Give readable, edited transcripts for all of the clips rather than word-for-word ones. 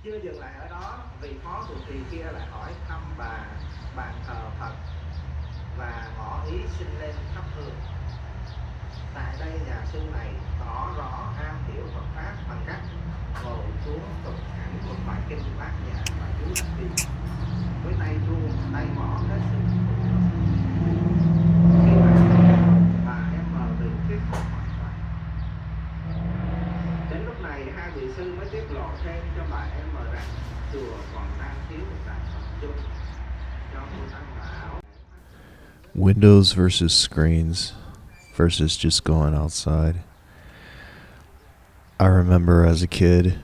Chưa dừng lại ở đó, vị phó trụ trì kia lại hỏi thăm bàn thờ Phật và ngỏ ý xin lên thắp hương. Tại đây nhà sư này tỏ rõ am hiểu Phật pháp bằng cách ngồi xuống tụng hẳn một bài kinh Bát Nhã và chú đặc biệt với tay chuông tay mỏ hết sức thuận lợi. Khi bà em mờ được thuyết phục hoàn toàn. Đến lúc này hai vị sư mới tiết lộ thêm cho bà em mờ rằng chùa còn đang thiếu một đàn Phật chung cho cô tăng bảo. Windows versus screens versus just going outside. I remember as a kid,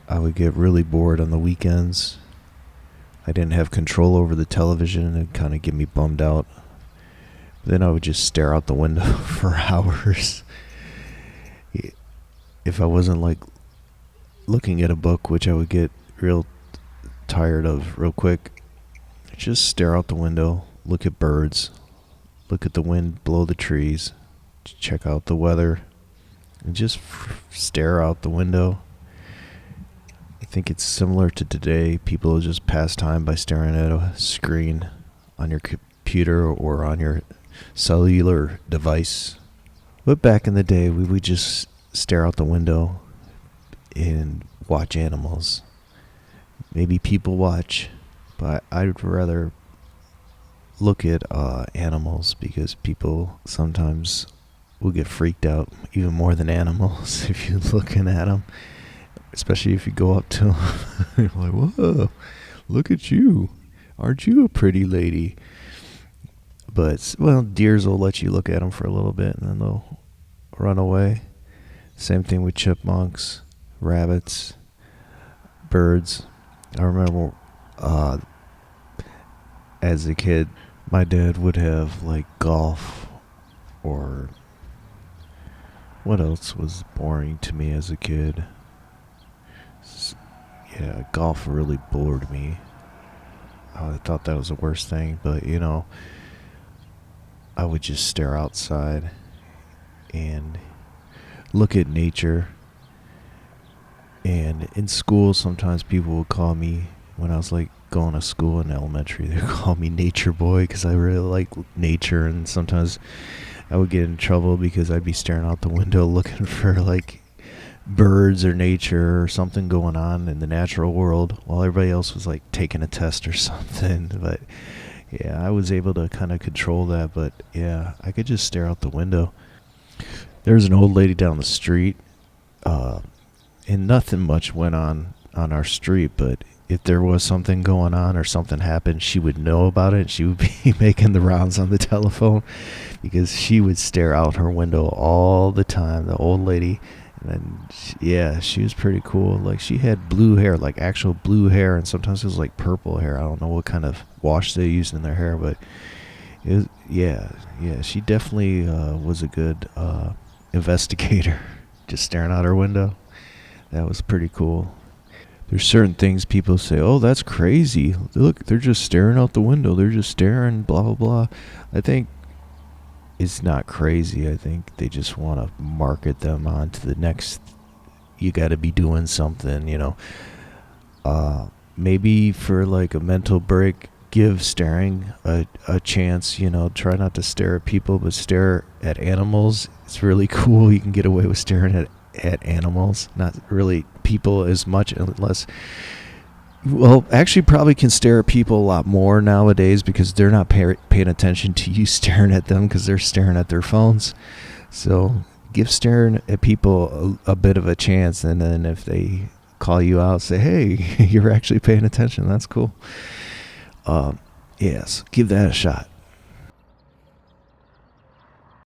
I would get really bored on the weekends. I didn't have control over the television and it'd kind of get me bummed out. Then I would just stare out the window for hours. If I wasn't like looking at a book, which I would get real tired of real quick, just stare out the window, look at birds, look at the wind blow the trees, check out the weather, and just stare out the window. I think it's similar to today. People just pass time by staring at a screen on your computer or on your cellular device. But back in the day, we would just stare out the window and watch animals. Maybe people watch, but I'd rather look at animals because people sometimes will get freaked out even more than animals if you're looking at them. Especially if you go up to them, you're like, whoa, look at you. Aren't you a pretty lady? But, well, deers will let you look at them for a little bit and then they'll run away. Same thing with chipmunks, rabbits, birds. I remember as a kid, my dad would have like golf or what else was boring to me as a kid? Yeah, golf really bored me. I thought that was the worst thing, but you know, I would just stare outside and look at nature. And in school, sometimes people would call me, when I was like going to school in elementary, they'd call me nature boy because I really like nature. And sometimes I would get in trouble because I'd be staring out the window looking for like birds or nature or something going on in the natural world while everybody else was like taking a test or something. But yeah, I was able to kind of control that. But yeah, I could just stare out the window. There's an old lady down the street, and nothing much went on our street, but if there was something going on or something happened, she would know about it. She would be making the rounds on the telephone because she would stare out her window all the time, the old lady. And then, she was pretty cool. Like, she had blue hair, like actual blue hair, and sometimes it was like purple hair. I don't know what kind of wash they used in their hair, but it was, she definitely was a good investigator, just staring out her window. That was pretty cool. There's certain things people say, oh, that's crazy. Look, they're just staring out the window. They're just staring, blah, blah, blah. I think it's not crazy. I think they just want to market them on to the next, you got to be doing something, you know. Maybe for like a mental break, give staring a chance, you know. Try not to stare at people, but stare at animals. It's really cool. You can get away with staring at animals, not really people as much, unless, well, actually probably can stare at people a lot more nowadays because they're not paying attention to you staring at them because they're staring at their phones. So give staring at people a bit of a chance, and then if they call you out, say, hey, you're actually paying attention. That's cool. Yes, give that a shot.